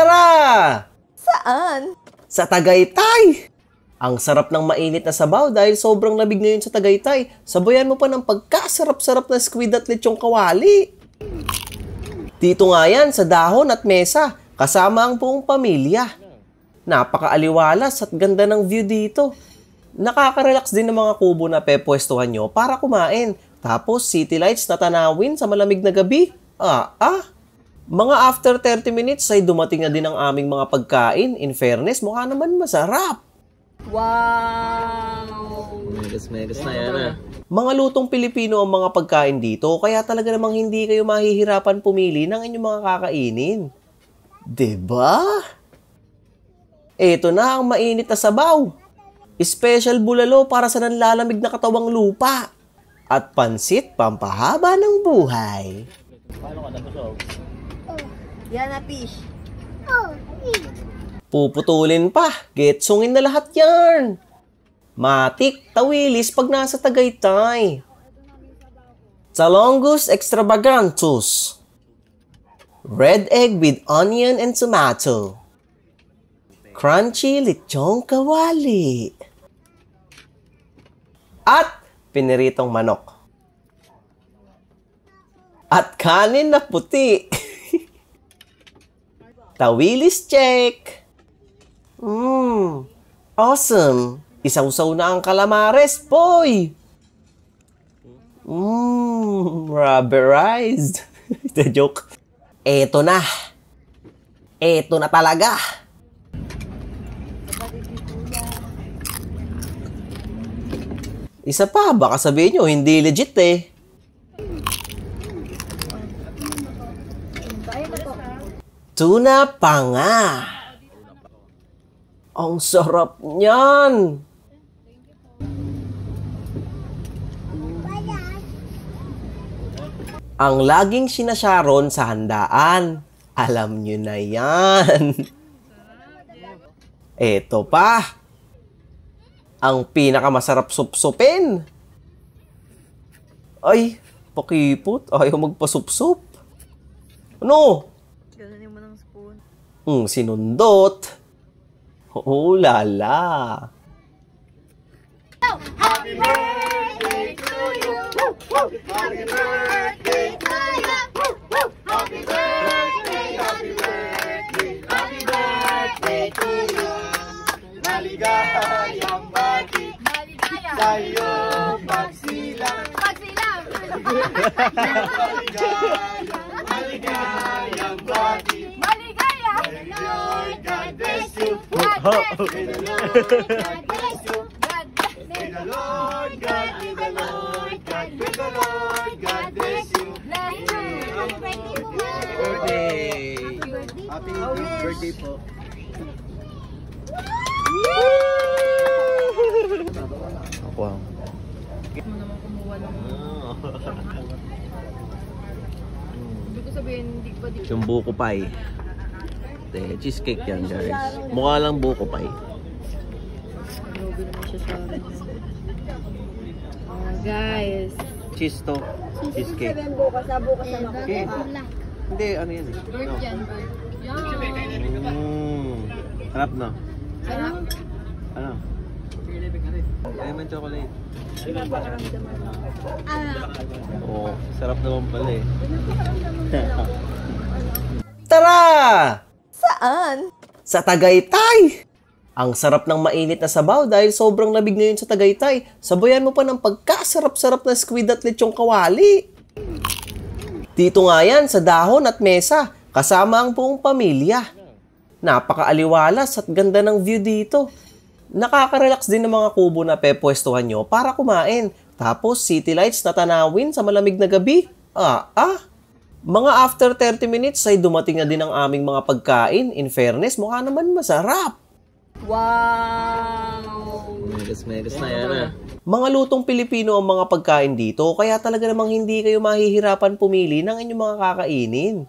Tara! Saan? Sa Tagaytay! Ang sarap ng mainit na sabaw dahil sobrang lamig ngayon sa Tagaytay. Sabayan mo pa ng pagkasarap-sarap na squid at lechong kawali. Dito nga yan sa dahon at mesa, kasama ang buong pamilya. Napakaaliwalas at ganda ng view dito. Nakaka-relax din ng mga kubo na pepwestuhan nyo para kumain. Tapos city lights na tanawin sa malamig na gabi. Mga after 30 minutes ay dumating na din ang aming mga pagkain. In fairness, mukha naman masarap. Wow! Megas na yan Mga lutong Pilipino ang mga pagkain dito, kaya talaga namang hindi kayo mahihirapan pumili ng inyong mga kakainin. Diba? Eto na ang mainit na sabaw. Special bulalo para sa nanlalamig na katawang lupa. At pansit pampahaba ng buhay. Paano ka nabusog? Yan na, fish. Puputulin pa. Getsungin na lahat yan. Matik, tawilis pag nasa Tagaytay. Salongus extravagantus. Red egg with onion and tomato. Crunchy lechong kawali. At piniritong manok. At kanin na puti. Tawilis check. Awesome. Isaw-saw na ang calamares, boy. Rubberized. The joke. Eto na. Eto na talaga. Isa pa, baka sabihin nyo, hindi legit eh. Tuna pa nga. Ang sarap niyan. Ang laging sinasyaron sa handaan. Alam nyo na yan. Eto pa. Ang pinakamasarap supsupin. Ay, pakipot. Ayaw magpasupsup. Ano? Ganunin mo ng spoon. Sinundot. Oh, lala. Happy birthday to you. Happy birthday to you. Happy birthday, happy birthday, happy birthday to you. Maligayang bati sa'yo magsilang. Maligayang bati. May the Lord God bless you. May the Lord God bless you. May the Lord God, may the Lord God, may the Lord God bless you. Birthday! Happy birthday po. Wow. Mo naman kumuha ng... Hindi ko sabihin, hindi ba dito? Yung buko pie. Cheesecake yan, guys. Mukha lang buko pie. Grabe naman siya sa akin. Guys. Cheese to. Cheesecake. Bukas na makuha. Hindi, ano yan eh. Bird yan, bird. Yan. Harap na. Sarap. Ano? Ay, may chocolate. Oo, sarap naman pala eh. Tara! Saan? Sa Tagaytay! Ang sarap ng mainit na sabaw dahil sobrang lamig ngayon sa Tagaytay. Sabayan mo pa ng pagkasarap-sarap na squid at lechong kawali. Dito nga yan sa dahon at mesa, kasama ang buong pamilya. Napakaaliwalas at ganda ng view dito. Nakaka-relax din ng mga kubo na pepwestuhan nyo para kumain. Tapos city lights na tanawin sa malamig na gabi. Mga after 30 minutes ay dumating na din ang aming mga pagkain. In fairness, mukha naman masarap. Wow! Megas na yan Mga lutong Pilipino ang mga pagkain dito, kaya talaga namang hindi kayo mahihirapan pumili ng inyong mga kakainin.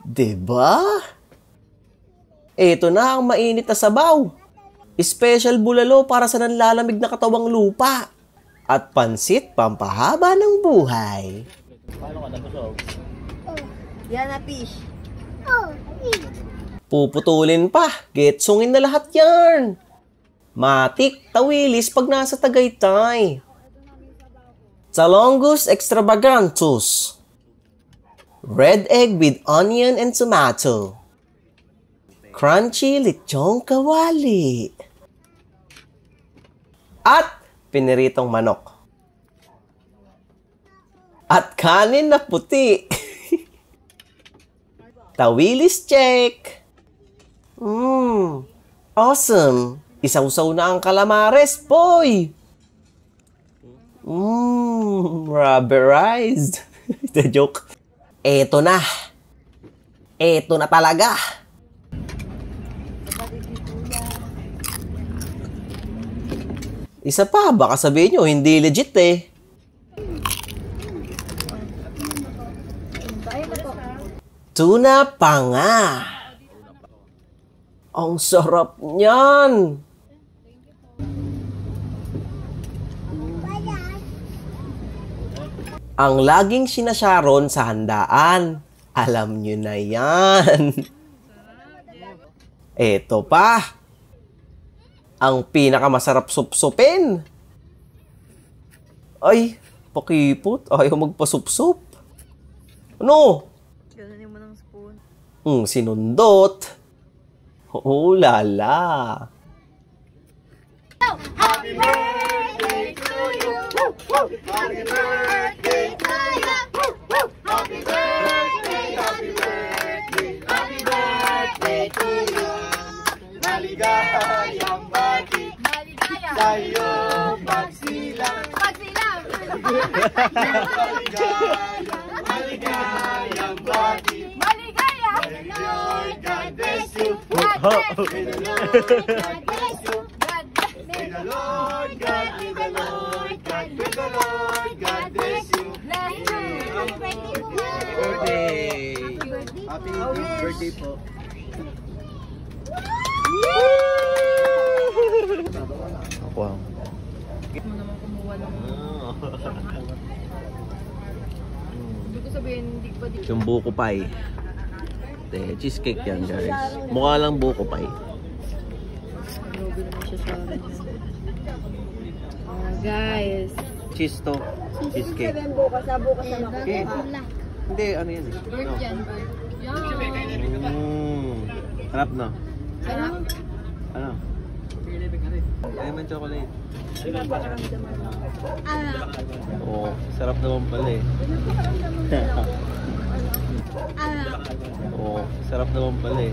Diba? Eto na ang mainit na sabaw. Special bulalo para sa nanlalamig na katawang lupa. At pansit pampahaba ng buhay. Paano ka nabusog? Yan na, fish. Puputulin pa. Getsungin na lahat yan. Matik, tawilis pag nasa Tagaytay. Salongus extravagantus. Red egg with onion and tomato. Crunchy lechong kawali. At piniritong manok. At kanin na puti. Tawilis check. Awesome. Isawsaw na ang calamares, boy. Rubberized. The joke. Eto na. Eto na talaga. Isa pa, baka sabihin nyo, hindi legit eh. Tuna pa nga. Ang sarap niyan. Ang laging sinasyaron sa handaan. Alam nyo na yan. Eto pa. Ang pinakamasarap supsupin. Ay, pakipot. Ayaw magpasupsup. Ano? Ganunin mo ng spoon. Sinundot. Oh, lala. Happy birthday to you. Happy birthday to you. Happy birthday, happy birthday, happy birthday to you. Maligayang bati sa'yo magsilang. Maligayang bati. Lord, God bless you. May the Lord God bless you. May the Lord God, may the Lord God, may the Lord God bless you. Birthday! Happy birthday po. Wow. Mo naman kumuha ng... Hindi ko sabihin, hindi pa di. Yung buko pie. Cheesecake yan, guys. Mukha lang buko pie. Grabe naman siya sa akin. Guys. Cheese to. Cheesecake. Bukas na makukuha. Okay. Hindi, ano yan eh. Bird yan, bird. Yan. Sarap no? Sarap. Ano? Lemon chocolate. Oo, sarap naman pala eh. Oo, sarap naman pala eh.